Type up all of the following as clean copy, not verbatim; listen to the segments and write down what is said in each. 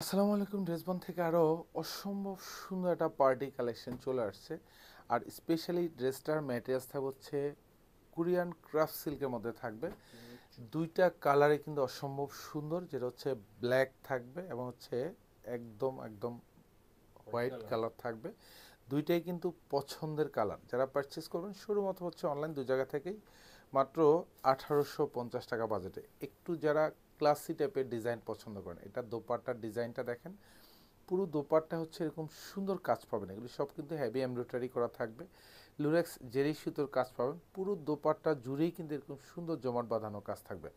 আসসালামু আলাইকুম। ড্রেসবন থেকে আরও অসম্ভব সুন্দর একটা পার্টি কালেকশন চলে আসছে। আর স্পেশালি ড্রেসটার ম্যাটেরিয়ালস থাকবে হচ্ছে কোরিয়ান ক্রাফট সিল্কের মধ্যে থাকবে। দুইটা কালারে কিন্তু অসম্ভব সুন্দর, যেটা হচ্ছে ব্ল্যাক থাকবে এবং হচ্ছে একদম একদম হোয়াইট কালার থাকবে। দুইটাই কিন্তু পছন্দের কালার। যারা পারচেস করবেন শুধুমাত্র হচ্ছে অনলাইন দুই জায়গা থেকেই মাত্র 1850 টাকা বাজেটে। একটু যারা ক্লাসি টাইপের ডিজাইন পছন্দ করেন, এটা দোপাট্টার ডিজাইনটা দেখেন, পুরো দোপাট্টা হচ্ছে এরকম সুন্দর কাজ পাবেন। এগুলি সব কিন্তু হেভি এমব্রয়ডারি করা থাকবে, লুরেক্স জেরি সুতোর কাজ পাবেন। পুরো দোপাট্টা জুড়েই কিন্তু এরকম সুন্দর জমাট বাঁধানো কাজ থাকবে।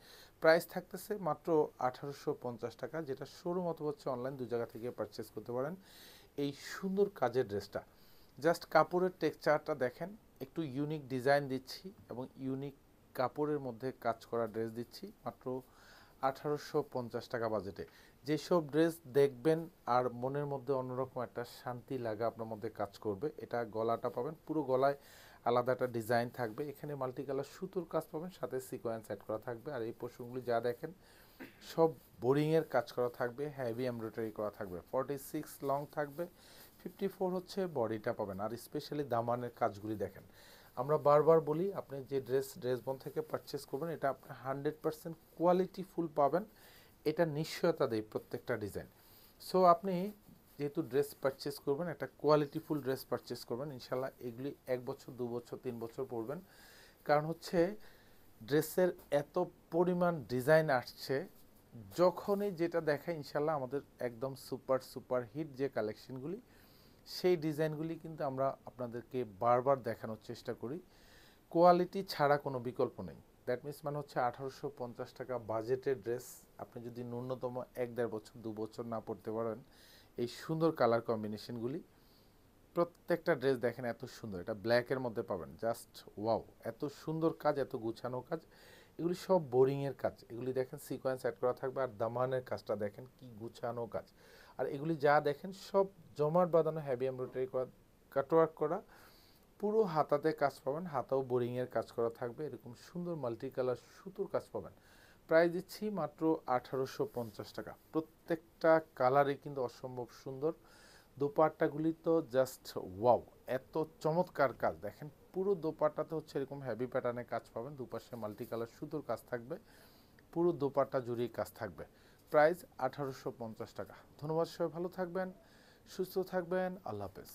প্রাইস থাকতেছে মাত্র 1850 টাকা, যেটা শোরুম অথবা হচ্ছে অনলাইন দু জায়গা থেকে পারচেস করতে পারেন। এই সুন্দর কাজের ড্রেসটা জাস্ট কাপড়ের টেক্সচারটা দেখেন, একটু ইউনিক ডিজাইন দিচ্ছি এবং ইউনিক কাপড়ের মধ্যে কাজ করা ড্রেস দিচ্ছি মাত্র 1850 টাকা বাজেটে। যেসব ড্রেস দেখবেন আর মনের মধ্যে অন্যরকম একটা শান্তি লাগা আপনার মধ্যে কাজ করবে। এটা গলাটা পাবেন, পুরো গলায় আলাদা একটা ডিজাইন থাকবে, এখানে মাল্টি কালার সুতোর কাজ পাবেন, সাথে সিকোয়েন্স অ্যাড করা থাকবে। আর এই পোর্শনগুলি যা দেখেন সব বোরিংয়ের কাজ করা থাকবে, হেভি এমব্রয়ডারি করা থাকবে। 46 লং থাকবে, 54 হচ্ছে বডিটা পাবেন। আর স্পেশালি দামানের কাজগুলি দেখেন। আমরা বারবার বলি, আপনি যে ড্রেসবন থেকে পারচেস করবেন এটা আপনি 100% কোয়ালিটি ফুল পাবেন, এটা নিশ্চয়তা দেয় প্রত্যেকটা ডিজাইন। সো আপনি যেহেতু ড্রেস পারচেস করবেন, একটা কোয়ালিটিফুল ড্রেস পারচেস করবেন, ইনশাল্লাহ এগুলি 1 বছর 2 বছর 3 বছর পরবেন। কারণ হচ্ছে ড্রেসের এত পরিমাণ ডিজাইন আসছে, যখনই যেটা দেখায় ইনশাল্লাহ আমাদের একদম সুপার সুপার হিট যে কালেকশনগুলি, সেই ডিজাইনগুলি কিন্তু আমরা আপনাদেরকে বারবার দেখানোর চেষ্টা করি। কোয়ালিটি ছাড়া কোনো বিকল্প নেই। দ্যাট মিনস মানে হচ্ছে 1850 টাকা বাজেটের ড্রেস আপনি যদি ন্যূনতম 1-1.5 বছর 2 বছর না পড়তে পারেন, এই সুন্দর কালার কম্বিনেশনগুলি, প্রত্যেকটা ড্রেস দেখেন এত সুন্দর। এটা ব্ল্যাকের মধ্যে পাবেন, জাস্ট ওয়াও, এত সুন্দর কাজ, এত গুছানো কাজ। এগুলি সব বোরিংয়ের কাজ, এগুলি দেখেন সিকোয়েন্স অ্যাড করা থাকবে। আর দামানের কাজটা দেখেন কি গুছানো কাজ। আর এগুলি যা দেখেন সব জমাট বাঁধানো, হেভি এমব্রয়ডারি করা, কাটওয়ার্ক করা। পুরো হাতাতে কাজ পাবেন, হাতাও বোরিংয়ের কাজ করা থাকবে, এরকম সুন্দর মাল্টি কালার সুতোর কাজ পাবেন। প্রাইস দিচ্ছি মাত্র 1850 টাকা। প্রত্যেকটা কালারই কিন্তু অসম্ভব সুন্দর। দোপাট্টাগুলি তো জাস্ট ওয়াও, এত চমৎকার কাজ দেখেন। পুরো দোপাট্টাতে হচ্ছে এরকম হেভি প্যাটার্নে কাজ পাবেন, দুপাশে মাল্টি কালার সুতোর কাজ থাকবে, পুরো দোপাট্টা জুড়েই কাজ থাকবে। প্রাইস 1850 টাকা। ধন্যবাদ, সবাই ভালো থাকবেন, সুস্থ থাকবেন, আল্লাহ হাফেজ।